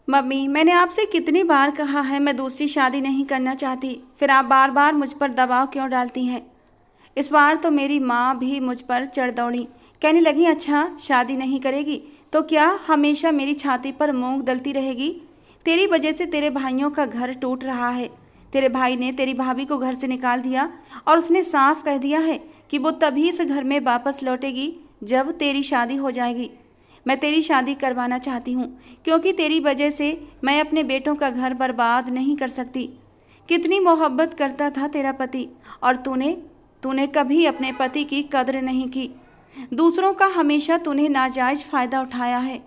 Mummy, मैंने आपसे कितनी बार कहा है मैं दूसरी शादी नहीं करना चाहती, फिर आप बार बार मुझ पर दबाव क्यों डालती हैं। इस बार तो मेरी माँ भी मुझ पर चढ़ दौड़ी। कहने लगी, अच्छा शादी नहीं करेगी तो क्या हमेशा मेरी छाती पर मूंग दलती रहेगी। तेरी वजह से तेरे भाइयों का घर टूट रहा है। तेरे भाई ने तेरी भाभी को घर से निकाल दिया और उसने साफ कह दिया है कि वो तभी इस घर में वापस लौटेगी जब तेरी शादी हो जाएगी। मैं तेरी शादी करवाना चाहती हूँ क्योंकि तेरी वजह से मैं अपने बेटों का घर बर्बाद नहीं कर सकती। कितनी मोहब्बत करता था तेरा पति, और तूने तूने कभी अपने पति की कद्र नहीं की। दूसरों का हमेशा तूने नाजायज़ फ़ायदा उठाया है।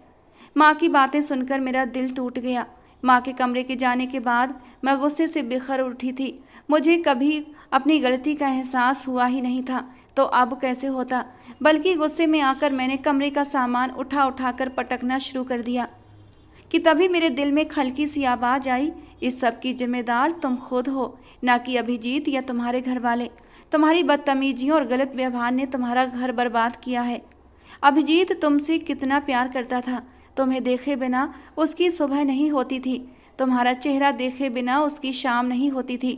माँ की बातें सुनकर मेरा दिल टूट गया। माँ के कमरे के जाने के बाद मैं गुस्से से बिखर उठी थी। मुझे कभी अपनी गलती का एहसास हुआ ही नहीं था, तो अब कैसे होता। बल्कि गुस्से में आकर मैंने कमरे का सामान उठा उठाकर पटकना शुरू कर दिया कि तभी मेरे दिल में हल्की सी आवाज़ आई, इस सब की जिम्मेदार तुम खुद हो, ना कि अभिजीत या तुम्हारे घर वाले। तुम्हारी बदतमीजियों और गलत व्यवहार ने तुम्हारा घर बर्बाद किया है। अभिजीत तुमसे कितना प्यार करता था। तुम्हें देखे बिना उसकी सुबह नहीं होती थी, तुम्हारा चेहरा देखे बिना उसकी शाम नहीं होती थी।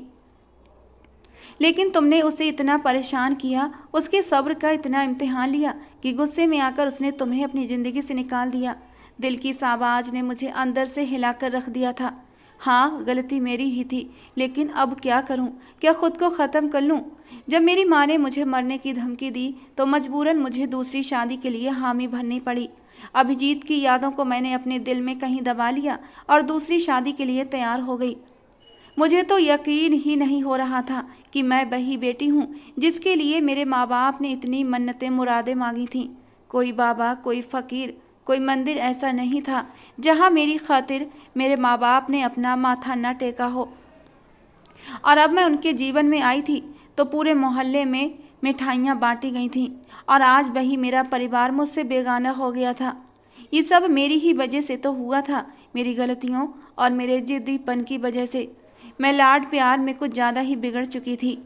लेकिन तुमने उसे इतना परेशान किया, उसके सब्र का इतना इम्तिहान लिया कि गुस्से में आकर उसने तुम्हें अपनी ज़िंदगी से निकाल दिया। दिल की इस आवाज़ ने मुझे अंदर से हिलाकर रख दिया था। हाँ, गलती मेरी ही थी, लेकिन अब क्या करूं? क्या खुद को ख़त्म कर लूं? जब मेरी माँ ने मुझे मरने की धमकी दी तो मजबूरन मुझे दूसरी शादी के लिए हामी भरनी पड़ी। अभिजीत की यादों को मैंने अपने दिल में कहीं दबा लिया और दूसरी शादी के लिए तैयार हो गई। मुझे तो यकीन ही नहीं हो रहा था कि मैं वही बेटी हूँ जिसके लिए मेरे माँ बाप ने इतनी मन्नतें मुरादें मांगी थीं। कोई बाबा, कोई फ़कीर, कोई मंदिर ऐसा नहीं था जहाँ मेरी खातिर मेरे माँ बाप ने अपना माथा न टेका हो। और अब मैं उनके जीवन में आई थी तो पूरे मोहल्ले में मिठाइयाँ बांटी गई थीं, और आज वही मेरा परिवार मुझसे बेगाना हो गया था। ये सब मेरी ही वजह से तो हुआ था, मेरी गलतियों और मेरे जिद्दीपन की वजह से। मैं लाड प्यार में कुछ ज़्यादा ही बिगड़ चुकी थी।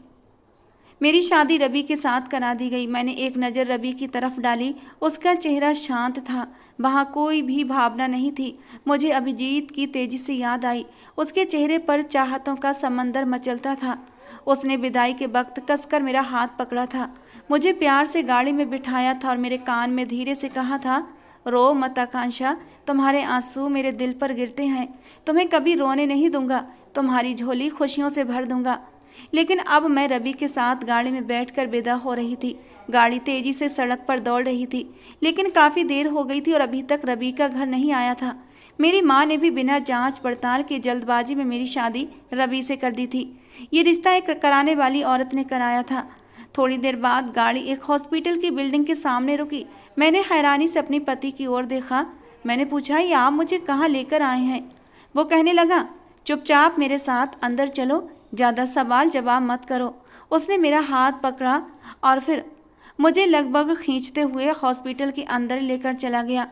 मेरी शादी रवि के साथ करा दी गई। मैंने एक नज़र रवि की तरफ डाली। उसका चेहरा शांत था, वहाँ कोई भी भावना नहीं थी। मुझे अभिजीत की तेजी से याद आई। उसके चेहरे पर चाहतों का समंदर मचलता था। उसने विदाई के वक्त कसकर मेरा हाथ पकड़ा था, मुझे प्यार से गाड़ी में बिठाया था और मेरे कान में धीरे से कहा था, रो मत आकांक्षा, तुम्हारे आंसू मेरे दिल पर गिरते हैं। तुम्हें कभी रोने नहीं दूंगा, तुम्हारी झोली खुशियों से भर दूंगा। लेकिन अब मैं रवि के साथ गाड़ी में बैठकर विदा हो रही थी। गाड़ी तेजी से सड़क पर दौड़ रही थी, लेकिन काफ़ी देर हो गई थी और अभी तक रवि का घर नहीं आया था। मेरी माँ ने भी बिना जांच पड़ताल के जल्दबाजी में मेरी शादी रवि से कर दी थी। ये रिश्ता एक कराने वाली औरत ने कराया था। थोड़ी देर बाद गाड़ी एक हॉस्पिटल की बिल्डिंग के सामने रुकी। मैंने हैरानी से अपने पति की ओर देखा। मैंने पूछा, ये आप मुझे कहाँ लेकर आए हैं? वो कहने लगा, चुपचाप मेरे साथ अंदर चलो, ज़्यादा सवाल जवाब मत करो। उसने मेरा हाथ पकड़ा और फिर मुझे लगभग खींचते हुए हॉस्पिटल के अंदर लेकर चला गया।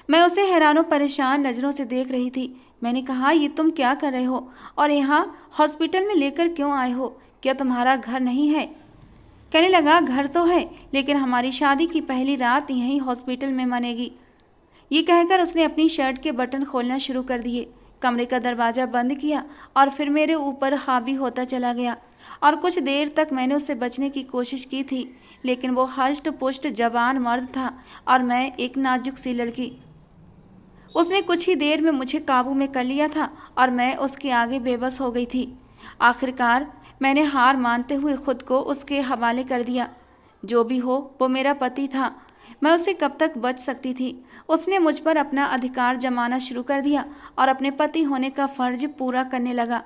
मैं उसे हैरानों परेशान नज़रों से देख रही थी। मैंने कहा, ये तुम क्या कर रहे हो और यहाँ हॉस्पिटल में लेकर क्यों आए हो? क्या तुम्हारा घर नहीं है? कहने लगा, घर तो है, लेकिन हमारी शादी की पहली रात यहीं हॉस्पिटल में मनेगी। ये कहकर उसने अपनी शर्ट के बटन खोलना शुरू कर दिए, कमरे का दरवाज़ा बंद किया और फिर मेरे ऊपर हावी होता चला गया। और कुछ देर तक मैंने उससे बचने की कोशिश की थी, लेकिन वो हष्ट पुष्ट जवान मर्द था और मैं एक नाजुक सी लड़की। उसने कुछ ही देर में मुझे काबू में कर लिया था और मैं उसके आगे बेबस हो गई थी। आखिरकार मैंने हार मानते हुए खुद को उसके हवाले कर दिया। जो भी हो, वो मेरा पति था, मैं उससे कब तक बच सकती थी? उसने मुझ पर अपना अधिकार जमाना शुरू कर दिया और अपने पति होने का फ़र्ज पूरा करने लगा।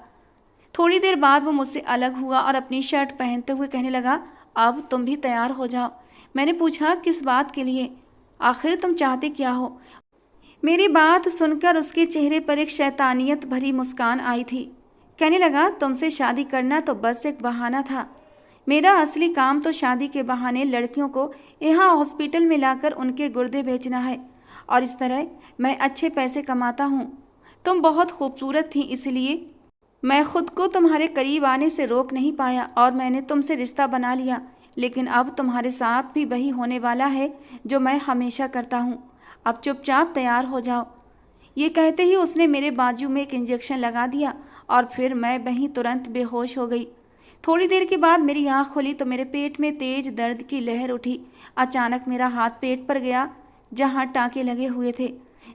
थोड़ी देर बाद वो मुझसे अलग हुआ और अपनी शर्ट पहनते हुए कहने लगा, अब तुम भी तैयार हो जाओ। मैंने पूछा, किस बात के लिए? आखिर तुम चाहते क्या हो? मेरी बात सुनकर उसके चेहरे पर एक शैतानियत भरी मुस्कान आई थी। कहने लगा, तुमसे शादी करना तो बस एक बहाना था। मेरा असली काम तो शादी के बहाने लड़कियों को यहाँ हॉस्पिटल में लाकर उनके गुर्दे बेचना है, और इस तरह मैं अच्छे पैसे कमाता हूँ। तुम बहुत खूबसूरत थी, इसलिए मैं खुद को तुम्हारे करीब आने से रोक नहीं पाया और मैंने तुमसे रिश्ता बना लिया। लेकिन अब तुम्हारे साथ भी वही होने वाला है जो मैं हमेशा करता हूँ। अब चुपचाप तैयार हो जाओ। ये कहते ही उसने मेरे बाजू में एक इंजेक्शन लगा दिया और फिर मैं वहीं तुरंत बेहोश हो गई। थोड़ी देर के बाद मेरी आँख खुली तो मेरे पेट में तेज दर्द की लहर उठी। अचानक मेरा हाथ पेट पर गया जहाँ टाँके लगे हुए थे,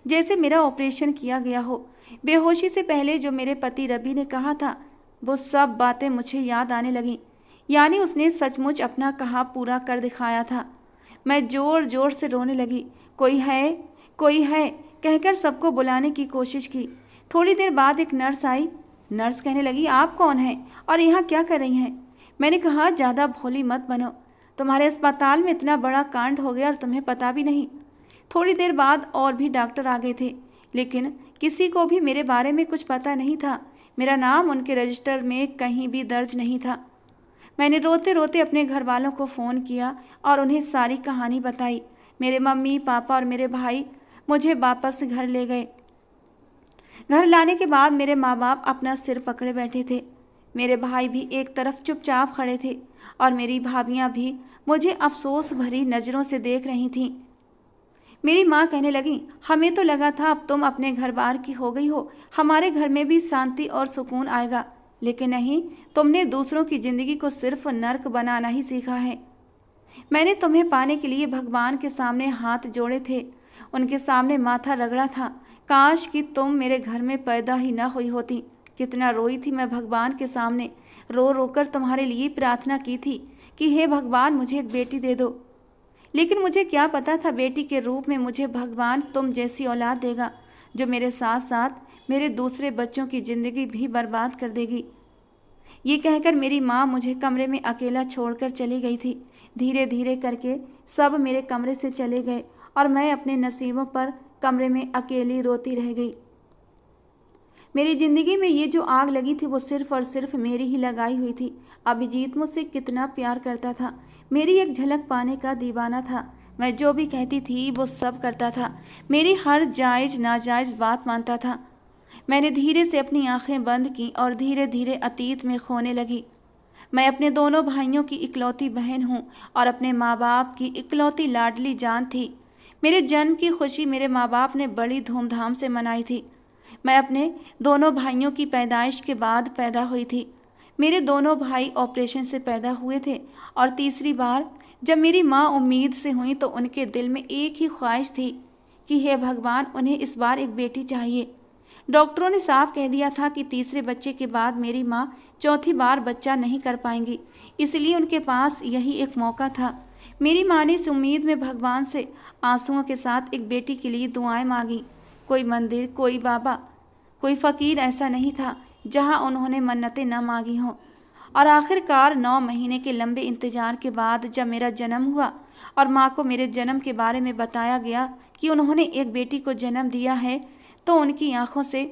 जैसे मेरा ऑपरेशन किया गया हो। बेहोशी से पहले जो मेरे पति रवि ने कहा था वो सब बातें मुझे याद आने लगीं। यानी उसने सचमुच अपना कहा पूरा कर दिखाया था। मैं ज़ोर ज़ोर से रोने लगी। कोई है कहकर सबको बुलाने की कोशिश की। थोड़ी देर बाद एक नर्स आई। नर्स कहने लगी, आप कौन हैं और यहाँ क्या कर रही हैं? मैंने कहा, ज़्यादा भोली मत बनो, तुम्हारे अस्पताल में इतना बड़ा कांड हो गया और तुम्हें पता भी नहीं। थोड़ी देर बाद और भी डॉक्टर आ गए थे, लेकिन किसी को भी मेरे बारे में कुछ पता नहीं था। मेरा नाम उनके रजिस्टर में कहीं भी दर्ज नहीं था। मैंने रोते रोते अपने घर वालों को फ़ोन किया और उन्हें सारी कहानी बताई। मेरे मम्मी पापा और मेरे भाई मुझे वापस घर ले गए। घर लाने के बाद मेरे माँ बाप अपना सिर पकड़े बैठे थे। मेरे भाई भी एक तरफ चुपचाप खड़े थे और मेरी भाभियाँ भी मुझे अफसोस भरी नज़रों से देख रही थीं। मेरी माँ कहने लगी, हमें तो लगा था अब तुम अपने घर बार की हो गई हो, हमारे घर में भी शांति और सुकून आएगा, लेकिन नहीं, तुमने दूसरों की ज़िंदगी को सिर्फ नर्क बनाना ही सीखा है। मैंने तुम्हें पाने के लिए भगवान के सामने हाथ जोड़े थे, उनके सामने माथा रगड़ा था। काश कि तुम मेरे घर में पैदा ही ना हुई होती। कितना रोई थी मैं भगवान के सामने, रो रो कर तुम्हारे लिए प्रार्थना की थी कि हे भगवान मुझे एक बेटी दे दो। लेकिन मुझे क्या पता था बेटी के रूप में मुझे भगवान तुम जैसी औलाद देगा, जो मेरे साथ साथ मेरे दूसरे बच्चों की ज़िंदगी भी बर्बाद कर देगी। ये कहकर मेरी माँ मुझे कमरे में अकेला छोड़कर चली गई थी। धीरे धीरे करके सब मेरे कमरे से चले गए और मैं अपने नसीबों पर कमरे में अकेली रोती रह गई। मेरी ज़िंदगी में ये जो आग लगी थी वो सिर्फ और सिर्फ मेरी ही लगाई हुई थी। अभिजीत मुझसे कितना प्यार करता था, मेरी एक झलक पाने का दीवाना था। मैं जो भी कहती थी वो सब करता था, मेरी हर जायज़ नाजायज़ बात मानता था। मैंने धीरे से अपनी आंखें बंद की और धीरे धीरे अतीत में खोने लगी। मैं अपने दोनों भाइयों की इकलौती बहन हूँ और अपने माँ बाप की इकलौती लाडली जान थी। मेरे जन्म की खुशी मेरे माँ बाप ने बड़ी धूमधाम से मनाई थी। मैं अपने दोनों भाइयों की पैदाइश के बाद पैदा हुई थी। मेरे दोनों भाई ऑपरेशन से पैदा हुए थे और तीसरी बार जब मेरी माँ उम्मीद से हुई तो उनके दिल में एक ही ख्वाहिश थी कि हे भगवान, उन्हें इस बार एक बेटी चाहिए। डॉक्टरों ने साफ कह दिया था कि तीसरे बच्चे के बाद मेरी माँ चौथी बार बच्चा नहीं कर पाएंगी, इसलिए उनके पास यही एक मौका था। मेरी माँ ने इस उम्मीद में भगवान से आंसुओं के साथ एक बेटी के लिए दुआएं मांगी। कोई मंदिर, कोई बाबा, कोई फ़कीर ऐसा नहीं था जहाँ उन्होंने मन्नतें न मांगी हों। और आखिरकार 9 महीने के लंबे इंतज़ार के बाद जब मेरा जन्म हुआ और माँ को मेरे जन्म के बारे में बताया गया कि उन्होंने एक बेटी को जन्म दिया है, तो उनकी आंखों से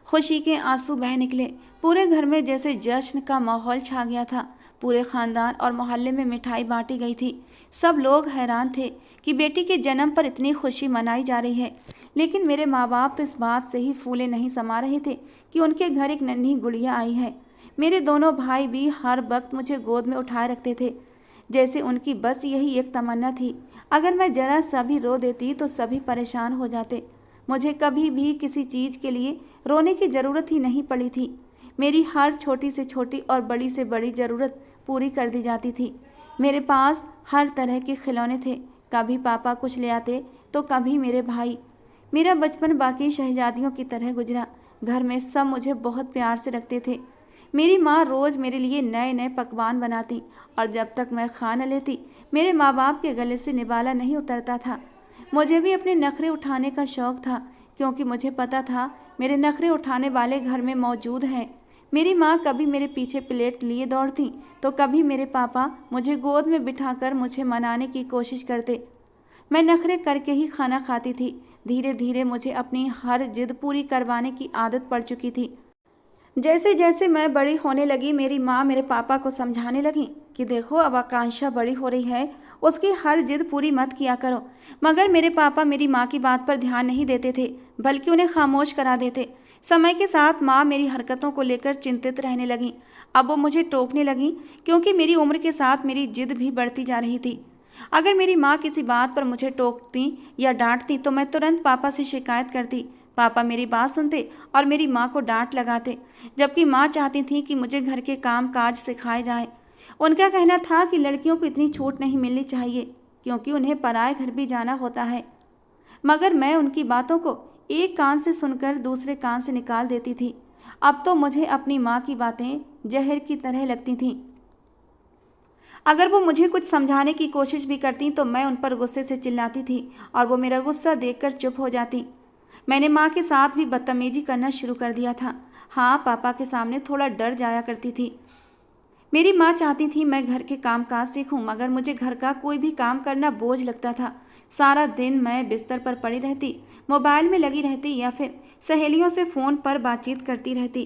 खुशी के आंसू बह निकले। पूरे घर में जैसे जश्न का माहौल छा गया था। पूरे ख़ानदान और मोहल्ले में मिठाई बांटी गई थी। सब लोग हैरान थे कि बेटी के जन्म पर इतनी खुशी मनाई जा रही है, लेकिन मेरे माँ बाप तो इस बात से ही फूले नहीं समा रहे थे कि उनके घर एक नन्ही गुड़िया आई है। मेरे दोनों भाई भी हर वक्त मुझे गोद में उठाए रखते थे, जैसे उनकी बस यही एक तमन्ना थी। अगर मैं ज़रा सा भी रो देती तो सभी परेशान हो जाते। मुझे कभी भी किसी चीज़ के लिए रोने की ज़रूरत ही नहीं पड़ी थी। मेरी हर छोटी से छोटी और बड़ी से बड़ी ज़रूरत पूरी कर दी जाती थी। मेरे पास हर तरह के खिलौने थे। कभी पापा कुछ ले आते तो कभी मेरे भाई। मेरा बचपन बाकी शहजादियों की तरह गुजरा। घर में सब मुझे बहुत प्यार से रखते थे। मेरी माँ रोज़ मेरे लिए नए नए पकवान बनाती और जब तक मैं खा न लेती मेरे माँ बाप के गले से निवाला नहीं उतरता था। मुझे भी अपने नखरे उठाने का शौक़ था, क्योंकि मुझे पता था मेरे नखरे उठाने वाले घर में मौजूद हैं। मेरी माँ कभी मेरे पीछे प्लेट लिए दौड़ती तो कभी मेरे पापा मुझे गोद में बिठाकर मुझे मनाने की कोशिश करते। मैं नखरे करके ही खाना खाती थी। धीरे धीरे मुझे अपनी हर जिद पूरी करवाने की आदत पड़ चुकी थी। जैसे जैसे मैं बड़ी होने लगी मेरी माँ मेरे पापा को समझाने लगी कि देखो, अब आकांक्षा बड़ी हो रही है, उसकी हर जिद पूरी मत किया करो। मगर मेरे पापा मेरी माँ की बात पर ध्यान नहीं देते थे, बल्कि उन्हें खामोश करा देते। समय के साथ माँ मेरी हरकतों को लेकर चिंतित रहने लगी। अब वो मुझे टोकने लगी, क्योंकि मेरी उम्र के साथ मेरी जिद भी बढ़ती जा रही थी। अगर मेरी माँ किसी बात पर मुझे टोकती या डांटती तो मैं तुरंत पापा से शिकायत करती। पापा मेरी बात सुनते और मेरी माँ को डांट लगाते, जबकि माँ चाहती थी कि मुझे घर के काम काज सिखाए जाए। उनका कहना था कि लड़कियों को इतनी छूट नहीं मिलनी चाहिए, क्योंकि उन्हें पराए घर भी जाना होता है। मगर मैं उनकी बातों को एक कान से सुनकर दूसरे कान से निकाल देती थी। अब तो मुझे अपनी माँ की बातें जहर की तरह लगती थीं। अगर वो मुझे कुछ समझाने की कोशिश भी करती तो मैं उन पर गुस्से से चिल्लाती थी और वो मेरा गुस्सा देखकर चुप हो जाती। मैंने माँ के साथ भी बदतमीजी करना शुरू कर दिया था। हाँ, पापा के सामने थोड़ा डर जाया करती थी। मेरी माँ चाहती थी मैं घर के काम काज सीखूं, मगर मुझे घर का कोई भी काम करना बोझ लगता था। सारा दिन मैं बिस्तर पर पड़ी रहती, मोबाइल में लगी रहती या फिर सहेलियों से फ़ोन पर बातचीत करती रहती।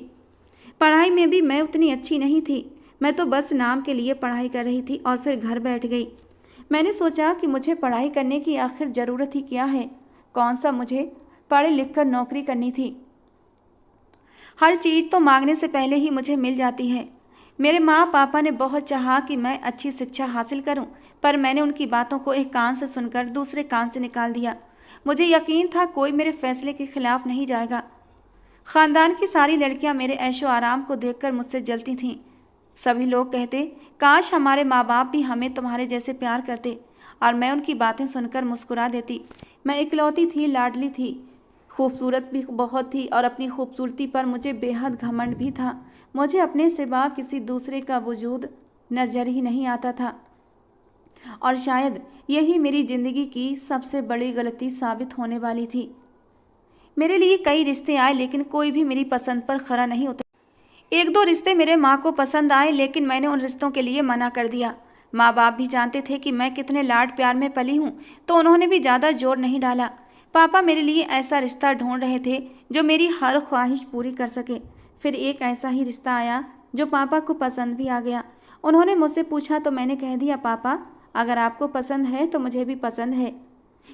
पढ़ाई में भी मैं उतनी अच्छी नहीं थी। मैं तो बस नाम के लिए पढ़ाई कर रही थी और फिर घर बैठ गई। मैंने सोचा कि मुझे पढ़ाई करने की आखिर ज़रूरत ही क्या है। कौन सा मुझे पढ़ लिख कर नौकरी करनी थी। हर चीज़ तो मांगने से पहले ही मुझे मिल जाती है। मेरे माँ पापा ने बहुत चाहा कि मैं अच्छी शिक्षा हासिल करूं, पर मैंने उनकी बातों को एक कान से सुनकर दूसरे कान से निकाल दिया। मुझे यकीन था कोई मेरे फैसले के खिलाफ नहीं जाएगा। ख़ानदान की सारी लड़कियां मेरे ऐशो आराम को देखकर मुझसे जलती थीं। सभी लोग कहते, काश हमारे माँ बाप भी हमें तुम्हारे जैसे प्यार करते, और मैं उनकी बातें सुनकर मुस्कुरा देती। मैं इकलौती थी, लाडली थी, खूबसूरत भी बहुत थी और अपनी खूबसूरती पर मुझे बेहद घमंड भी था। मुझे अपने सिवा किसी दूसरे का वजूद नजर ही नहीं आता था, और शायद यही मेरी ज़िंदगी की सबसे बड़ी गलती साबित होने वाली थी। मेरे लिए कई रिश्ते आए, लेकिन कोई भी मेरी पसंद पर खरा नहीं उतरा। एक दो रिश्ते मेरे माँ को पसंद आए, लेकिन मैंने उन रिश्तों के लिए मना कर दिया। माँ बाप भी जानते थे कि मैं कितने लाड प्यार में पली हूँ, तो उन्होंने भी ज़्यादा जोर नहीं डाला। पापा मेरे लिए ऐसा रिश्ता ढूंढ रहे थे जो मेरी हर ख्वाहिश पूरी कर सके। फिर एक ऐसा ही रिश्ता आया जो पापा को पसंद भी आ गया। उन्होंने मुझसे पूछा तो मैंने कह दिया, पापा अगर आपको पसंद है तो मुझे भी पसंद है,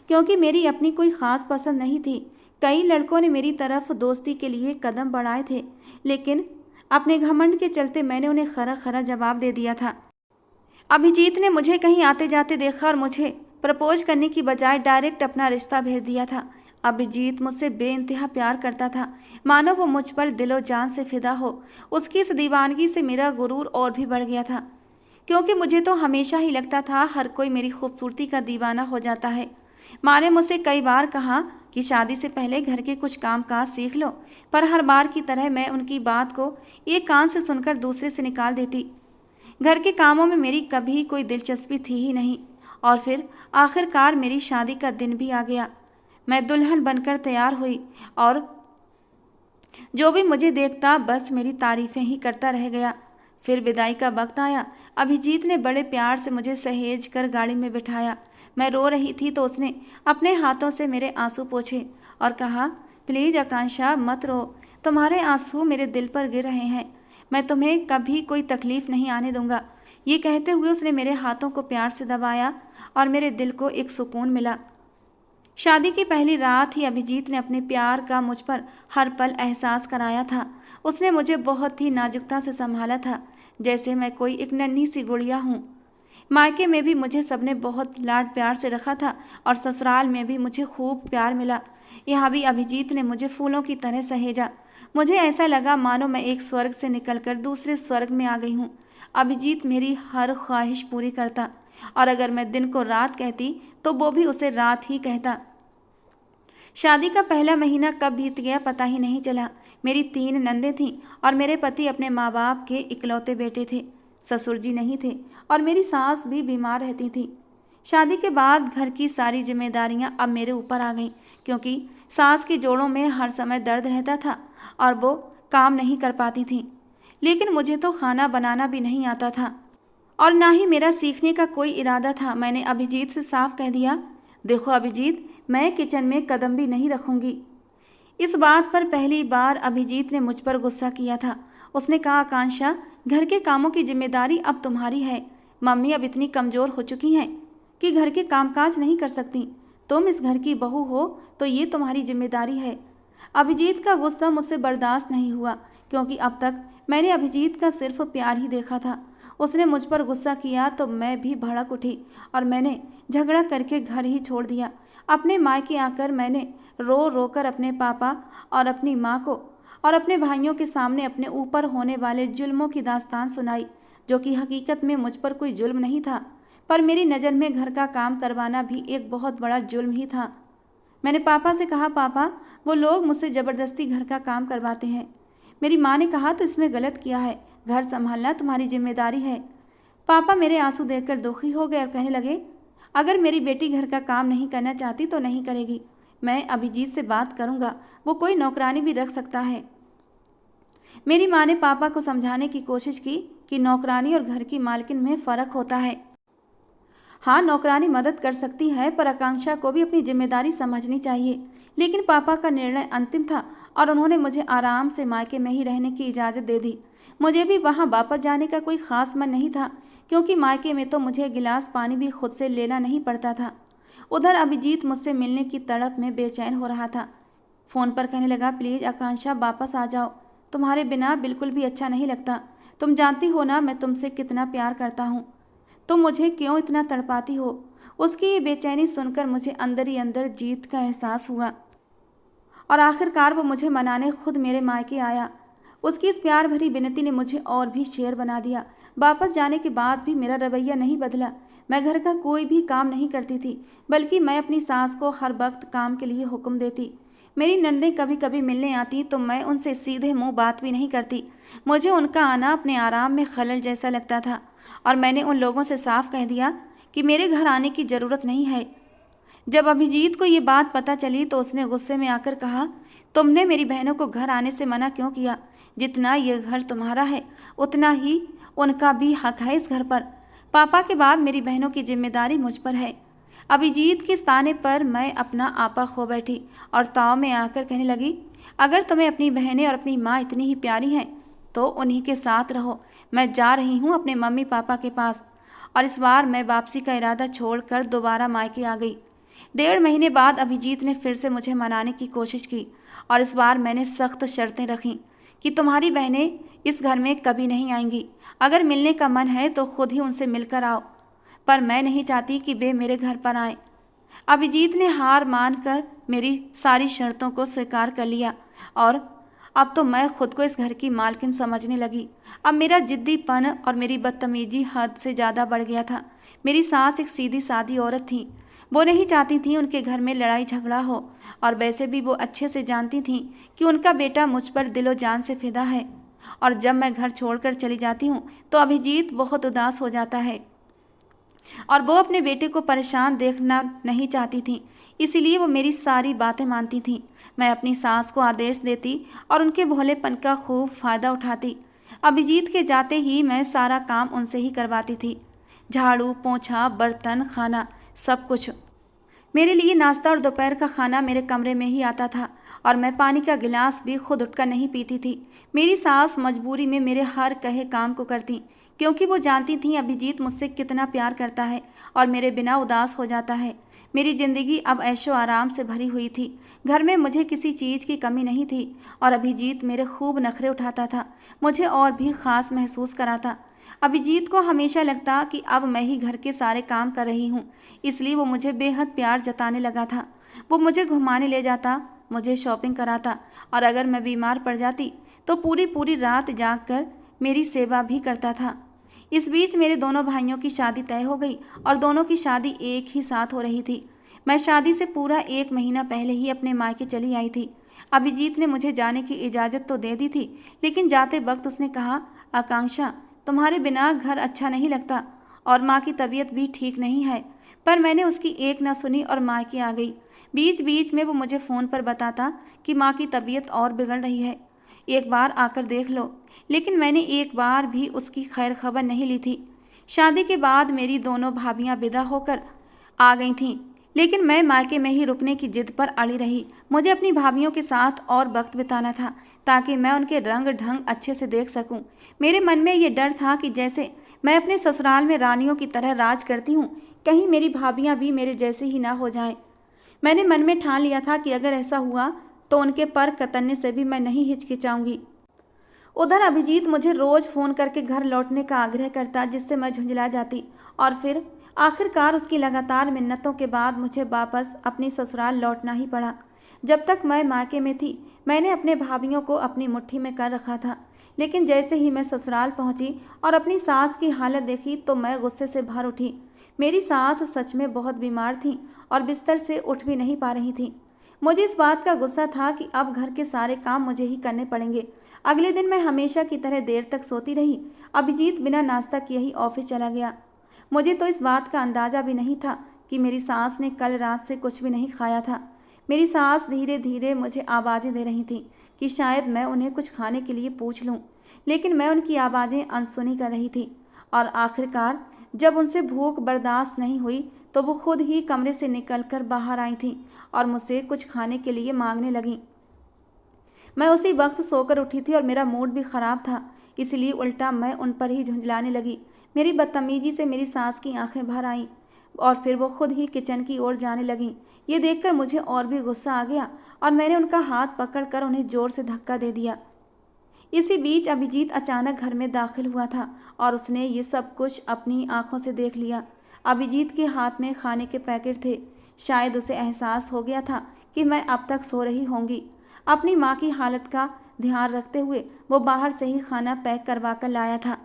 क्योंकि मेरी अपनी कोई ख़ास पसंद नहीं थी। कई लड़कों ने मेरी तरफ दोस्ती के लिए कदम बढ़ाए थे, लेकिन अपने घमंड के चलते मैंने उन्हें खरा खरा जवाब दे दिया था। अभिजीत ने मुझे कहीं आते जाते देखा और मुझे प्रपोज करने की बजाय डायरेक्ट अपना रिश्ता भेज दिया था। अभिजीत मुझसे बेइंतहा प्यार करता था, मानो वो मुझ पर दिलो जान से फिदा हो। उसकी इस दीवानगी से मेरा गुरूर और भी बढ़ गया था, क्योंकि मुझे तो हमेशा ही लगता था हर कोई मेरी खूबसूरती का दीवाना हो जाता है। माँ ने मुझसे कई बार कहा कि शादी से पहले घर के कुछ काम काज सीख लो, पर हर बार की तरह मैं उनकी बात को एक कान से सुनकर दूसरे से निकाल देती। घर के कामों में मेरी कभी कोई दिलचस्पी थी ही नहीं। और फिर आखिरकार मेरी शादी का दिन भी आ गया। मैं दुल्हन बनकर तैयार हुई और जो भी मुझे देखता बस मेरी तारीफ़ें ही करता रह गया। फिर विदाई का वक्त आया। अभिजीत ने बड़े प्यार से मुझे सहेज कर गाड़ी में बिठाया। मैं रो रही थी तो उसने अपने हाथों से मेरे आंसू पोंछे और कहा, प्लीज़ आकांक्षा मत रो, तुम्हारे आंसू मेरे दिल पर गिर रहे हैं। मैं तुम्हें कभी कोई तकलीफ़ नहीं आने दूंगा। ये कहते हुए उसने मेरे हाथों को प्यार से दबाया और मेरे दिल को एक सुकून मिला। शादी की पहली रात ही अभिजीत ने अपने प्यार का मुझ पर हर पल एहसास कराया था। उसने मुझे बहुत ही नाजुकता से संभाला था, जैसे मैं कोई एक नन्ही सी गुड़िया हूँ। मायके में भी मुझे सबने बहुत लाड प्यार से रखा था और ससुराल में भी मुझे खूब प्यार मिला। यहाँ भी अभिजीत ने मुझे फूलों की तरह सहेजा। मुझे ऐसा लगा मानो मैं एक स्वर्ग से निकलकर दूसरे स्वर्ग में आ गई हूँ। अभिजीत मेरी हर ख्वाहिश पूरी करता, और अगर मैं दिन को रात कहती तो वो भी उसे रात ही कहता। शादी का पहला महीना कब बीत गया पता ही नहीं चला। मेरी 3 नंदें थीं और मेरे पति अपने माँ बाप के इकलौते बेटे थे। ससुर जी नहीं थे और मेरी सास भी बीमार रहती थी। शादी के बाद घर की सारी जिम्मेदारियां अब मेरे ऊपर आ गईं, क्योंकि सास के जोड़ों में हर समय दर्द रहता था और वो काम नहीं कर पाती थी। लेकिन मुझे तो खाना बनाना भी नहीं आता था और ना ही मेरा सीखने का कोई इरादा था। मैंने अभिजीत से साफ कह दिया, देखो अभिजीत, मैं किचन में कदम भी नहीं रखूंगी। इस बात पर पहली बार अभिजीत ने मुझ पर गुस्सा किया था। उसने कहा, आकांक्षा, घर के कामों की जिम्मेदारी अब तुम्हारी है। मम्मी अब इतनी कमज़ोर हो चुकी हैं कि घर के कामकाज नहीं कर सकती। तुम इस घर की बहू हो तो ये तुम्हारी जिम्मेदारी है। अभिजीत का गुस्सा मुझसे बर्दाश्त नहीं हुआ, क्योंकि अब तक मैंने अभिजीत का सिर्फ प्यार ही देखा था। उसने मुझ पर गुस्सा किया तो मैं भी भड़क उठी और मैंने झगड़ा करके घर ही छोड़ दिया। अपने मायके आकर मैंने रो रो कर अपने पापा और अपनी माँ को और अपने भाइयों के सामने अपने ऊपर होने वाले जुल्मों की दास्तान सुनाई, जो कि हकीकत में मुझ पर कोई जुल्म नहीं था, पर मेरी नज़र में घर का काम करवाना भी एक बहुत बड़ा जुल्म ही था। मैंने पापा से कहा, पापा वो लोग मुझसे ज़बरदस्ती घर का काम करवाते हैं। मेरी माँ ने कहा, तो इसमें गलत किया है, घर संभालना तुम्हारी जिम्मेदारी है। पापा मेरे आंसू देखकर दुखी हो गए और कहने लगे, अगर मेरी बेटी घर का काम नहीं करना चाहती तो नहीं करेगी। मैं अभिजीत से बात करूंगा, वो कोई नौकरानी भी रख सकता है। मेरी माँ ने पापा को समझाने की कोशिश की कि नौकरानी और घर की मालकिन में फ़र्क होता है। हाँ, नौकरानी मदद कर सकती है, पर आकांक्षा को भी अपनी जिम्मेदारी समझनी चाहिए। लेकिन पापा का निर्णय अंतिम था और उन्होंने मुझे आराम से मायके में ही रहने की इजाज़त दे दी। मुझे भी वहाँ वापस जाने का कोई ख़ास मन नहीं था, क्योंकि मायके में तो मुझे गिलास पानी भी खुद से लेना नहीं पड़ता था। उधर अभिजीत मुझसे मिलने की तड़प में बेचैन हो रहा था। फ़ोन पर कहने लगा, प्लीज़ आकांक्षा वापस आ जाओ, तुम्हारे बिना बिल्कुल भी अच्छा नहीं लगता। तुम जानती हो ना मैं तुमसे कितना प्यार करता हूँ, तुम मुझे क्यों इतना तड़पाती हो। उसकी ये बेचैनी सुनकर मुझे अंदर ही अंदर जीत का एहसास हुआ और आखिरकार वो मुझे मनाने खुद मेरे मायके आया। उसकी इस प्यार भरी विनती ने मुझे और भी शेर बना दिया। वापस जाने के बाद भी मेरा रवैया नहीं बदला। मैं घर का कोई भी काम नहीं करती थी, बल्कि मैं अपनी सास को हर वक्त काम के लिए हुक्म देती। मेरी नंदें कभी कभी मिलने आती तो मैं उनसे सीधे मुंह बात भी नहीं करती। मुझे उनका आना अपने आराम में खलल जैसा लगता था और मैंने उन लोगों से साफ कह दिया कि मेरे घर आने की ज़रूरत नहीं है। जब अभिजीत को ये बात पता चली तो उसने गुस्से में आकर कहा, तुमने मेरी बहनों को घर आने से मना क्यों किया? जितना ये घर तुम्हारा है उतना ही उनका भी हक है इस घर पर। पापा के बाद मेरी बहनों की जिम्मेदारी मुझ पर है। अभिजीत के ताने पर मैं अपना आपा खो बैठी और ताव में आकर कहने लगी, अगर तुम्हें अपनी बहनें और अपनी माँ इतनी ही प्यारी हैं तो उन्हीं के साथ रहो। मैं जा रही हूँ अपने मम्मी पापा के पास। और इस बार मैं वापसी का इरादा छोड़कर दोबारा मायके आ गई। 1.5 महीने बाद अभिजीत ने फिर से मुझे मनाने की कोशिश की और इस बार मैंने सख्त शर्तें रखीं कि तुम्हारी बहनें इस घर में कभी नहीं आएंगी। अगर मिलने का मन है तो खुद ही उनसे मिलकर आओ, पर मैं नहीं चाहती कि वे मेरे घर पर आए। अभिजीत ने हार मानकर मेरी सारी शर्तों को स्वीकार कर लिया और अब तो मैं खुद को इस घर की मालकिन समझने लगी। अब मेरा जिद्दीपन और मेरी बदतमीजी हद से ज़्यादा बढ़ गया था। मेरी सास एक सीधी सादी औरत थी। वो नहीं चाहती थी उनके घर में लड़ाई झगड़ा हो और वैसे भी वो अच्छे से जानती थी कि उनका बेटा मुझ पर दिलो जान से फिदा है। और जब मैं घर छोड़कर चली जाती हूँ तो अभिजीत बहुत उदास हो जाता है और वो अपने बेटे को परेशान देखना नहीं चाहती थी, इसीलिए वो मेरी सारी बातें मानती थी। मैं अपनी सास को आदेश देती और उनके भोलेपन का खूब फ़ायदा उठाती। अभिजीत के जाते ही मैं सारा काम उनसे ही करवाती थी, झाड़ू पोंछा बर्तन खाना सब कुछ। मेरे लिए नाश्ता और दोपहर का खाना मेरे कमरे में ही आता था और मैं पानी का गिलास भी खुद उठकर नहीं पीती थी। मेरी सास मजबूरी में मेरे हर कहे काम को करती, क्योंकि वो जानती थी अभिजीत मुझसे कितना प्यार करता है और मेरे बिना उदास हो जाता है। मेरी ज़िंदगी अब ऐशो आराम से भरी हुई थी। घर में मुझे किसी चीज़ की कमी नहीं थी और अभिजीत मेरे खूब नखरे उठाता था, मुझे और भी ख़ास महसूस कराता। अभिजीत को हमेशा लगता कि अब मैं ही घर के सारे काम कर रही हूँ, इसलिए वो मुझे बेहद प्यार जताने लगा था। वो मुझे घुमाने ले जाता, मुझे शॉपिंग कराता और अगर मैं बीमार पड़ जाती तो पूरी पूरी रात जाग कर मेरी सेवा भी करता था। इस बीच मेरे दोनों भाइयों की शादी तय हो गई और दोनों की शादी एक ही साथ हो रही थी। मैं शादी से पूरा 1 महीना पहले ही अपने मायके चली आई थी। अभिजीत ने मुझे जाने की इजाज़त तो दे दी थी, लेकिन जाते वक्त उसने कहा, आकांक्षा तुम्हारे बिना घर अच्छा नहीं लगता और माँ की तबीयत भी ठीक नहीं है। पर मैंने उसकी एक न सुनी और मायके आ गई। बीच बीच में वो मुझे फ़ोन पर बताता कि माँ की तबीयत और बिगड़ रही है, एक बार आकर देख लो, लेकिन मैंने एक बार भी उसकी खैर खबर नहीं ली थी। शादी के बाद मेरी दोनों भाभियां विदा होकर आ गई थीं, लेकिन मैं मायके में ही रुकने की जिद पर अड़ी रही। मुझे अपनी भाभियों के साथ और वक्त बिताना था ताकि मैं उनके रंग ढंग अच्छे से देख सकूं। मेरे मन में ये डर था कि जैसे मैं अपने ससुराल में रानियों की तरह राज करती हूँ, कहीं मेरी भाभियाँ भी मेरे जैसे ही ना हो जाएं। मैंने मन में ठान लिया था कि अगर ऐसा हुआ तो उनके पर कतरने से भी मैं नहीं हिचकिचाऊंगी। उधर अभिजीत मुझे रोज़ फ़ोन करके घर लौटने का आग्रह करता, जिससे मैं झुंझला जाती। और फिर आखिरकार उसकी लगातार मिन्नतों के बाद मुझे वापस अपनी ससुराल लौटना ही पड़ा। जब तक मैं मायके में थी, मैंने अपने भाभीियों को अपनी मुट्ठी में कर रखा था, लेकिन जैसे ही मैं ससुराल पहुंची और अपनी सास की हालत देखी तो मैं गुस्से से भर उठी। मेरी सास सच में बहुत बीमार थी और बिस्तर से उठ भी नहीं पा रही थी। मुझे इस बात का गुस्सा था कि अब घर के सारे काम मुझे ही करने पड़ेंगे। अगले दिन मैं हमेशा की तरह देर तक सोती रही। अभिजीत बिना नाश्ता किए ही ऑफिस चला गया। मुझे तो इस बात का अंदाज़ा भी नहीं था कि मेरी सास ने कल रात से कुछ भी नहीं खाया था। मेरी सास धीरे धीरे मुझे आवाज़ें दे रही थी कि शायद मैं उन्हें कुछ खाने के लिए पूछ लूं, लेकिन मैं उनकी आवाज़ें अनसुनी कर रही थी। और आखिरकार जब उनसे भूख बर्दाश्त नहीं हुई तो वो खुद ही कमरे से निकलकर बाहर आई थी और मुझसे कुछ खाने के लिए मांगने लगीं। मैं उसी वक्त सोकर उठी थी और मेरा मूड भी ख़राब था, इसलिए उल्टा मैं उन पर ही झुंझलाने लगी। मेरी बदतमीजी से मेरी सास की आंखें भर आईं और फिर वो खुद ही किचन की ओर जाने लगीं। ये देखकर मुझे और भी गुस्सा आ गया और मैंने उनका हाथ पकड़कर उन्हें ज़ोर से धक्का दे दिया। इसी बीच अभिजीत अचानक घर में दाखिल हुआ था और उसने ये सब कुछ अपनी आंखों से देख लिया। अभिजीत के हाथ में खाने के पैकेट थे। शायद उसे एहसास हो गया था कि मैं अब तक सो रही होंगी। अपनी माँ की हालत का ध्यान रखते हुए वो बाहर से ही खाना पैक करवा कर लाया था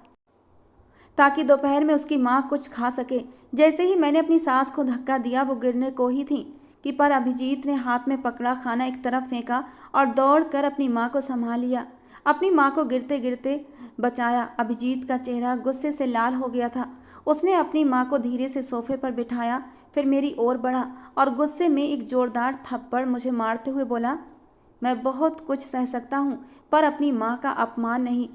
ताकि दोपहर में उसकी माँ कुछ खा सके। जैसे ही मैंने अपनी सास को धक्का दिया वो गिरने को ही थी कि पर अभिजीत ने हाथ में पकड़ा खाना एक तरफ फेंका और दौड़कर अपनी माँ को संभाल लिया। अपनी माँ को गिरते गिरते बचाया। अभिजीत का चेहरा गुस्से से लाल हो गया था। उसने अपनी माँ को धीरे से सोफे पर बिठाया, फिर मेरी ओर बढ़ा और गुस्से में एक जोरदार थप्पड़ मुझे मारते हुए बोला, मैं बहुत कुछ सह सकता हूँ पर अपनी माँ का अपमान नहीं।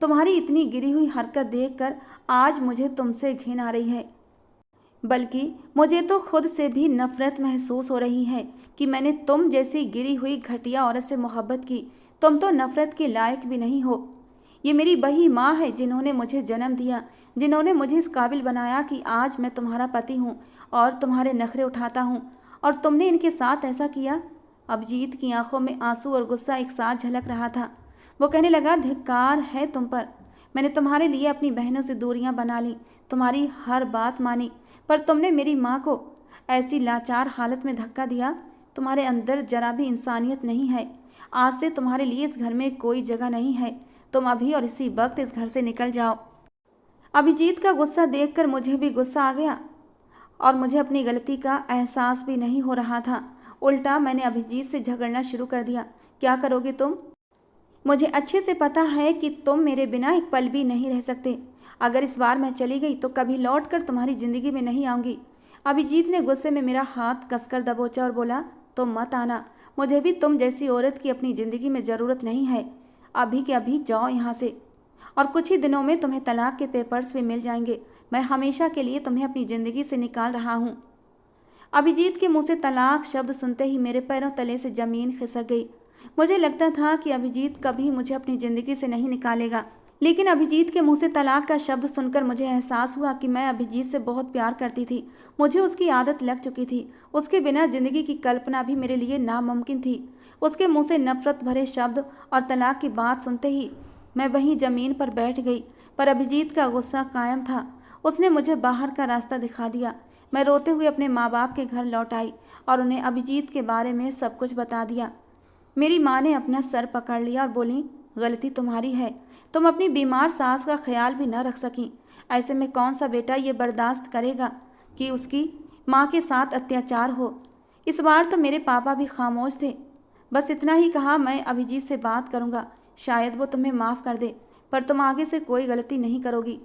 तुम्हारी इतनी गिरी हुई हरकत देखकर आज मुझे तुमसे घिन आ रही है, बल्कि मुझे तो खुद से भी नफरत महसूस हो रही है कि मैंने तुम जैसी गिरी हुई घटिया औरत से मोहब्बत की। तुम तो नफरत के लायक भी नहीं हो। ये मेरी वही माँ है जिन्होंने मुझे जन्म दिया, जिन्होंने मुझे इस काबिल बनाया कि आज मैं तुम्हारा पति हूँ और तुम्हारे नखरे उठाता हूँ, और तुमने इनके साथ ऐसा किया। अभिजीत की आंखों में आंसू और गुस्सा एक साथ झलक रहा था। वो कहने लगा, धिक्कार है तुम पर। मैंने तुम्हारे लिए अपनी बहनों से दूरियां बना ली, तुम्हारी हर बात मानी, पर तुमने मेरी माँ को ऐसी लाचार हालत में धक्का दिया। तुम्हारे अंदर जरा भी इंसानियत नहीं है। आज से तुम्हारे लिए इस घर में कोई जगह नहीं है। तुम अभी और इसी वक्त इस घर से निकल जाओ। अभिजीत का गुस्सा देखकर मुझे भी गुस्सा आ गया और मुझे अपनी गलती का एहसास भी नहीं हो रहा था। उल्टा मैंने अभिजीत से झगड़ना शुरू कर दिया। क्या करोगे तुम? मुझे अच्छे से पता है कि तुम मेरे बिना एक पल भी नहीं रह सकते। अगर इस बार मैं चली गई तो कभी लौट कर तुम्हारी ज़िंदगी में नहीं आऊँगी। अभिजीत ने गुस्से में मेरा हाथ कसकर दबोचा और बोला, तुम मत आना। मुझे भी तुम जैसी औरत की अपनी ज़िंदगी में ज़रूरत नहीं है। अभी के अभी जाओ यहाँ से, और कुछ ही दिनों में तुम्हें तलाक के पेपर्स भी मिल जाएंगे। मैं हमेशा के लिए तुम्हें अपनी ज़िंदगी से निकाल रहा हूँ। अभिजीत के मुंह से तलाक शब्द सुनते ही मेरे पैरों तले से ज़मीन खिसक गई। मुझे लगता था कि अभिजीत कभी मुझे अपनी ज़िंदगी से नहीं निकालेगा, लेकिन अभिजीत के मुंह से तलाक का शब्द सुनकर मुझे एहसास हुआ कि मैं अभिजीत से बहुत प्यार करती थी। मुझे उसकी आदत लग चुकी थी। उसके बिना ज़िंदगी की कल्पना भी मेरे लिए नामुमकिन थी। उसके मुंह से नफरत भरे शब्द और तलाक की बात सुनते ही मैं वहीं ज़मीन पर बैठ गई। पर अभिजीत का गुस्सा कायम था। उसने मुझे बाहर का रास्ता दिखा दिया। मैं रोते हुए अपने माँ बाप के घर लौट आई और उन्हें अभिजीत के बारे में सब कुछ बता दिया। मेरी माँ ने अपना सर पकड़ लिया और बोली, गलती तुम्हारी है। तुम अपनी बीमार सास का ख्याल भी न रख सकी। ऐसे में कौन सा बेटा ये बर्दाश्त करेगा कि उसकी माँ के साथ अत्याचार हो। इस बार तो मेरे पापा भी खामोश थे। बस इतना ही कहा, मैं अभिजीत से बात करूँगा, शायद वो तुम्हें माफ़ कर दे, पर तुम आगे से कोई गलती नहीं करोगी।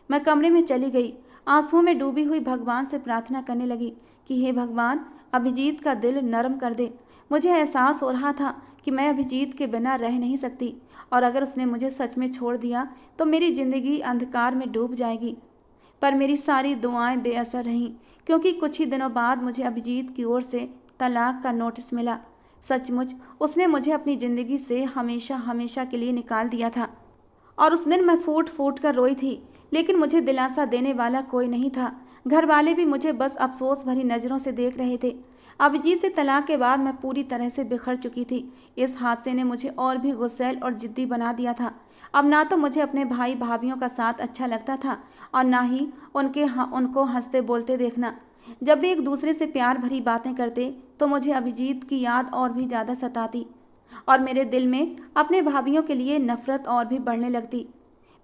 मैं कमरे में चली गई। आंसुओं में डूबी हुई भगवान से प्रार्थना करने लगी कि हे भगवान, अभिजीत का दिल नरम कर दे। मुझे एहसास हो रहा था कि मैं अभिजीत के बिना रह नहीं सकती, और अगर उसने मुझे सच में छोड़ दिया तो मेरी ज़िंदगी अंधकार में डूब जाएगी। पर मेरी सारी दुआएं बेअसर रहीं, क्योंकि कुछ ही दिनों बाद मुझे अभिजीत की ओर से तलाक का नोटिस मिला। सचमुच उसने मुझे अपनी ज़िंदगी से हमेशा हमेशा के लिए निकाल दिया था, और उस दिन मैं फूट फूट कर रोई थी, लेकिन मुझे दिलासा देने वाला कोई नहीं था। घर वाले भी मुझे बस अफसोस भरी नज़रों से देख रहे थे। अभिजीत से तलाक के बाद मैं पूरी तरह से बिखर चुकी थी। इस हादसे ने मुझे और भी गुस्सैल और जिद्दी बना दिया था। अब ना तो मुझे अपने भाई भाभियों का साथ अच्छा लगता था और ना ही उनको हंसते बोलते देखना। जब भी एक दूसरे से प्यार भरी बातें करते तो मुझे अभिजीत की याद और भी ज़्यादा सताती और मेरे दिल में अपने भाभियों के लिए नफरत और भी बढ़ने लगती।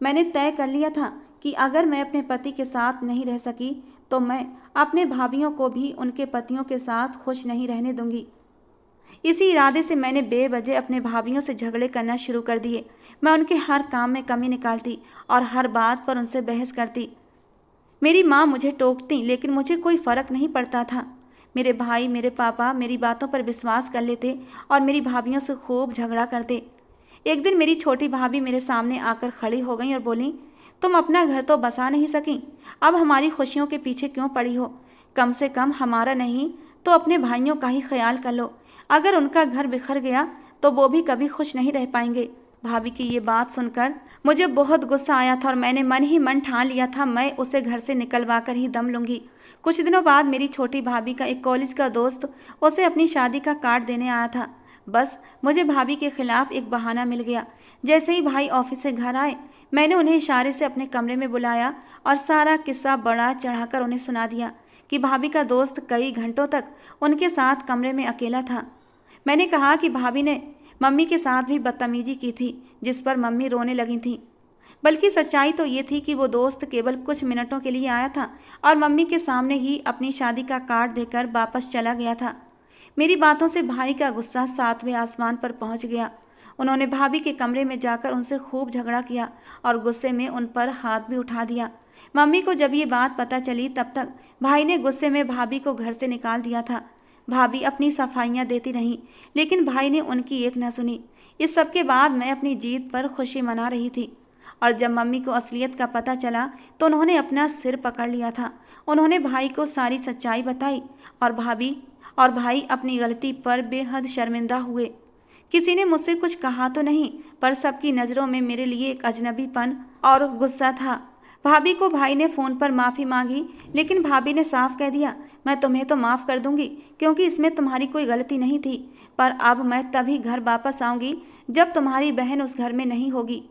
मैंने तय कर लिया था कि अगर मैं अपने पति के साथ नहीं रह सकी तो मैं अपने भाभियों को भी उनके पतियों के साथ खुश नहीं रहने दूंगी। इसी इरादे से मैंने बेवजह अपने भाभियों से झगड़े करना शुरू कर दिए। मैं उनके हर काम में कमी निकालती और हर बात पर उनसे बहस करती। मेरी माँ मुझे टोकती लेकिन मुझे कोई फ़र्क नहीं पड़ता था। मेरे भाई मेरे पापा मेरी बातों पर विश्वास कर लेते और मेरी भाभियों से खूब झगड़ा करते। एक दिन मेरी छोटी भाभी मेरे सामने आकर खड़ी हो गई और बोली, तुम अपना घर तो बसा नहीं सकी, अब हमारी खुशियों के पीछे क्यों पड़ी हो? कम से कम हमारा नहीं तो अपने भाइयों का ही ख्याल कर लो। अगर उनका घर बिखर गया तो वो भी कभी खुश नहीं रह पाएंगे। भाभी की ये बात सुनकर मुझे बहुत गुस्सा आया था और मैंने मन ही मन ठान लिया था मैं उसे घर से निकलवा कर ही दम लूँगी। कुछ दिनों बाद मेरी छोटी भाभी का एक कॉलेज का दोस्त उसे अपनी शादी का कार्ड देने आया था। बस मुझे भाभी के खिलाफ एक बहाना मिल गया। जैसे ही भाई ऑफिस से घर आए मैंने उन्हें इशारे से अपने कमरे में बुलाया और सारा किस्सा बड़ा चढ़ाकर उन्हें सुना दिया कि भाभी का दोस्त कई घंटों तक उनके साथ कमरे में अकेला था। मैंने कहा कि भाभी ने मम्मी के साथ भी बदतमीजी की थी जिस पर मम्मी रोने लगी थी। बल्कि सच्चाई तो ये थी कि वो दोस्त केवल कुछ मिनटों के लिए आया था और मम्मी के सामने ही अपनी शादी का कार्ड देकर वापस चला गया था। मेरी बातों से भाई का गुस्सा 7वें आसमान पर पहुंच गया। उन्होंने भाभी के कमरे में जाकर उनसे खूब झगड़ा किया और गुस्से में उन पर हाथ भी उठा दिया। मम्मी को जब ये बात पता चली तब तक भाई ने गुस्से में भाभी को घर से निकाल दिया था। भाभी अपनी सफाइयाँ देती रहीं लेकिन भाई ने उनकी एक न सुनी। इस सब के बाद मैं अपनी जीत पर खुशी मना रही थी और जब मम्मी को असलियत का पता चला तो उन्होंने अपना सिर पकड़ लिया था। उन्होंने भाई को सारी सच्चाई बताई और भाई अपनी गलती पर बेहद शर्मिंदा हुए। किसी ने मुझसे कुछ कहा तो नहीं पर सबकी नज़रों में मेरे लिए एक अजनबीपन और गुस्सा था। भाभी को भाई ने फ़ोन पर माफ़ी मांगी लेकिन भाभी ने साफ कह दिया, मैं तुम्हें तो माफ़ कर दूंगी क्योंकि इसमें तुम्हारी कोई गलती नहीं थी, पर अब मैं तभी घर वापस आऊँगी जब तुम्हारी बहन उस घर में नहीं होगी।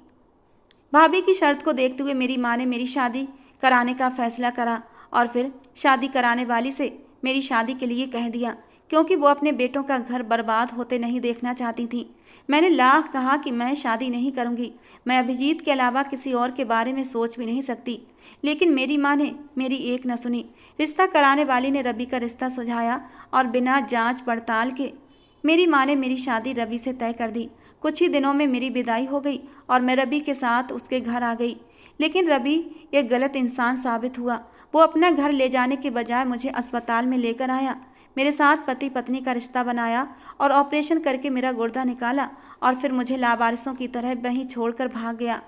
भाभी की शर्त को देखते हुए मेरी माँ ने मेरी शादी कराने का फैसला करा और फिर शादी कराने वाली से मेरी शादी के लिए कह दिया क्योंकि वो अपने बेटों का घर बर्बाद होते नहीं देखना चाहती थी। मैंने लाख कहा कि मैं शादी नहीं करूंगी, मैं अभिजीत के अलावा किसी और के बारे में सोच भी नहीं सकती, लेकिन मेरी माँ ने मेरी एक न सुनी। रिश्ता कराने वाली ने रवि का रिश्ता सुझाया और बिना जांच पड़ताल के मेरी माँ ने मेरी शादी रवि से तय कर दी। कुछ ही दिनों में मेरी विदाई हो गई और मैं रवि के साथ उसके घर आ गई, लेकिन रवि एक गलत इंसान साबित हुआ। वो अपना घर ले जाने के बजाय मुझे अस्पताल में लेकर आया, मेरे साथ पति पत्नी का रिश्ता बनाया और ऑपरेशन करके मेरा गुर्दा निकाला और फिर मुझे लावारिसों की तरह वहीं छोड़कर भाग गया।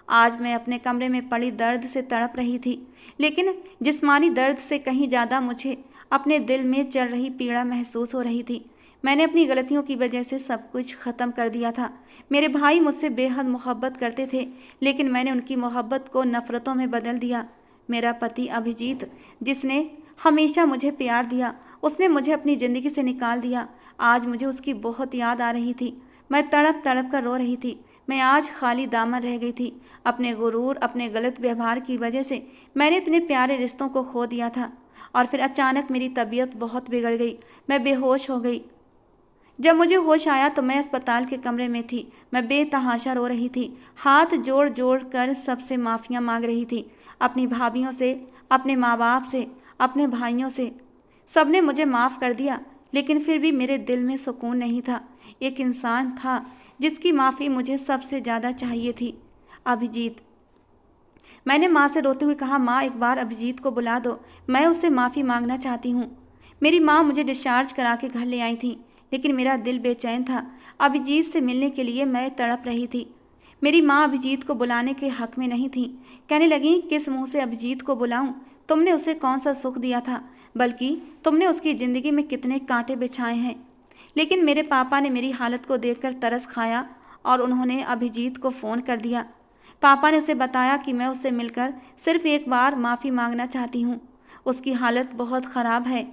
आज मैं अपने कमरे में पड़ी दर्द से तड़प रही थी, लेकिन जिस्मानी दर्द से कहीं ज़्यादा मुझे अपने दिल में चल रही पीड़ा महसूस हो रही थी। मैंने अपनी गलतियों की वजह से सब कुछ ख़त्म कर दिया था। मेरे भाई मुझसे बेहद मोहब्बत करते थे, लेकिन मैंने उनकी मोहब्बत को नफ़रतों में बदल दिया। मेरा पति अभिजीत, जिसने हमेशा मुझे प्यार दिया, उसने मुझे अपनी ज़िंदगी से निकाल दिया। आज मुझे उसकी बहुत याद आ रही थी। मैं तड़प तड़प कर रो रही थी। मैं आज खाली दामन रह गई थी। अपने गुरूर, अपने गलत व्यवहार की वजह से मैंने इतने प्यारे रिश्तों को खो दिया था और फिर अचानक मेरी तबीयत बहुत बिगड़ गई। मैं बेहोश हो गई। जब मुझे होश आया तो मैं अस्पताल के कमरे में थी। मैं बेतहाशा रो रही थी, हाथ जोड़ जोड़ कर सबसे माफ़ियाँ मांग रही थी, अपनी भाभियों से, अपने माँ बाप से, अपने भाइयों से। सबने मुझे माफ़ कर दिया, लेकिन फिर भी मेरे दिल में सुकून नहीं था। एक इंसान था जिसकी माफ़ी मुझे सबसे ज़्यादा चाहिए थी, अभिजीत। मैंने माँ से रोते हुए कहा, माँ एक बार अभिजीत को बुला दो, मैं उससे माफ़ी मांगना चाहती हूँ। मेरी माँ मुझे डिस्चार्ज करा के घर ले आई थी, लेकिन मेरा दिल बेचैन था। अभिजीत से मिलने के लिए मैं तड़प रही थी। मेरी माँ अभिजीत को बुलाने के हक में नहीं थी। कहने लगी, किस मुँह से अभिजीत को बुलाऊं? तुमने उसे कौन सा सुख दिया था, बल्कि तुमने उसकी ज़िंदगी में कितने कांटे बिछाए हैं। लेकिन मेरे पापा ने मेरी हालत को देखकर तरस खाया और उन्होंने अभिजीत को फ़ोन कर दिया। पापा ने उसे बताया कि मैं उससे मिलकर सिर्फ एक बार माफ़ी मांगना चाहती हूँ। उसकी हालत बहुत ख़राब है,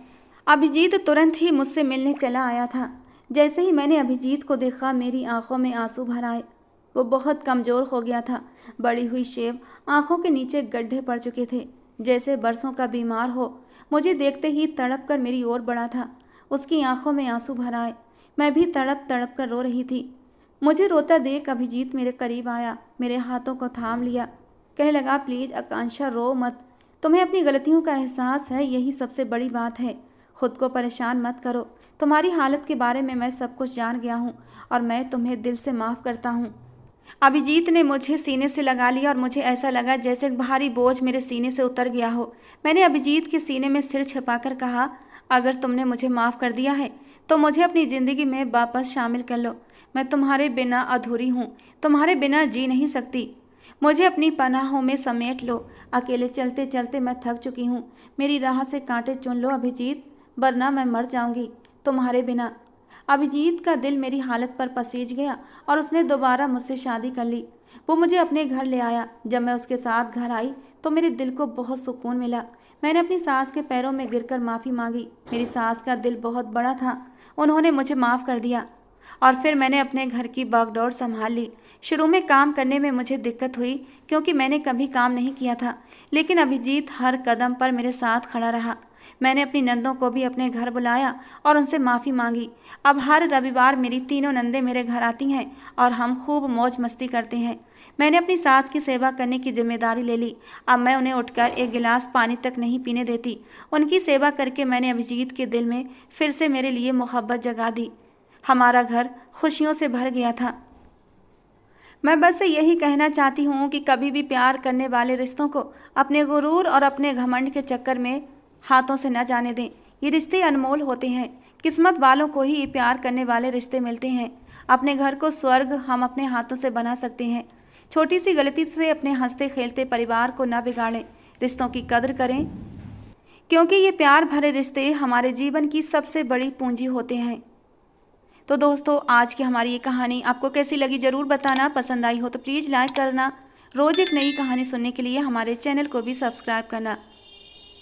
अभिजीत तुरंत ही मुझसे मिलने चला आया था। जैसे ही मैंने अभिजीत को देखा मेरी आंखों में आंसू भर आए। वो बहुत कमज़ोर हो गया था। बड़ी हुई शेव, आंखों के नीचे गड्ढे पड़ चुके थे, जैसे बरसों का बीमार हो। मुझे देखते ही तड़प कर मेरी ओर बढ़ा था। उसकी आंखों में आंसू भर आए। मैं भी तड़प तड़प कर रो रही थी। मुझे रोता देख अभिजीत मेरे करीब आया, मेरे हाथों को थाम लिया, कहने लगा, प्लीज़ आकांक्षा रो मत। तुम्हें अपनी गलतियों का एहसास है, यही सबसे बड़ी बात है। खुद को परेशान मत करो। तुम्हारी हालत के बारे में मैं सब कुछ जान गया हूँ और मैं तुम्हें दिल से माफ़ करता हूँ। अभिजीत ने मुझे सीने से लगा लिया और मुझे ऐसा लगा जैसे भारी बोझ मेरे सीने से उतर गया हो। मैंने अभिजीत के सीने में सिर छिपाकर कहा, अगर तुमने मुझे माफ़ कर दिया है तो मुझे अपनी ज़िंदगी में वापस शामिल कर लो। मैं तुम्हारे बिना अधूरी हूँ, तुम्हारे बिना जी नहीं सकती। मुझे अपनी पनाहों में समेट लो। अकेले चलते चलते मैं थक चुकी हूँ। मेरी राह से कांटे चुन लो अभिजीत, वरना मैं मर जाऊंगी तुम्हारे बिना। अभिजीत का दिल मेरी हालत पर पसीज गया और उसने दोबारा मुझसे शादी कर ली। वो मुझे अपने घर ले आया। जब मैं उसके साथ घर आई तो मेरे दिल को बहुत सुकून मिला। मैंने अपनी सास के पैरों में गिरकर माफ़ी मांगी। मेरी सास का दिल बहुत बड़ा था, उन्होंने मुझे माफ़ कर दिया और फिर मैंने अपने घर की बागडोर संभाल ली। शुरू में काम करने में मुझे दिक्कत हुई क्योंकि मैंने कभी काम नहीं किया था, लेकिन अभिजीत हर कदम पर मेरे साथ खड़ा रहा। मैंने अपनी नंदों को भी अपने घर बुलाया और उनसे माफ़ी मांगी। अब हर रविवार मेरी तीनों नंदें मेरे घर आती हैं और हम खूब मौज मस्ती करते हैं। मैंने अपनी सास की सेवा करने की जिम्मेदारी ले ली। अब मैं उन्हें उठकर एक गिलास पानी तक नहीं पीने देती। उनकी सेवा करके मैंने अभिजीत के दिल में फिर से मेरे लिए मोहब्बत जगा दी। हमारा घर खुशियों से भर गया था। मैं बस यही कहना चाहती हूँ कि कभी भी प्यार करने वाले रिश्तों को अपने गुरूर और अपने घमंड के चक्कर में हाथों से न जाने दें। ये रिश्ते अनमोल होते हैं। किस्मत वालों को ही प्यार करने वाले रिश्ते मिलते हैं। अपने घर को स्वर्ग हम अपने हाथों से बना सकते हैं। छोटी सी गलती से अपने हंसते खेलते परिवार को न बिगाड़ें। रिश्तों की कदर करें, क्योंकि ये प्यार भरे रिश्ते हमारे जीवन की सबसे बड़ी पूंजी होते हैं। तो दोस्तों, आज की हमारी ये कहानी आपको कैसी लगी ज़रूर बताना। पसंद आई हो तो प्लीज़ लाइक करना। रोज़ एक नई कहानी सुनने के लिए हमारे चैनल को भी सब्सक्राइब करना।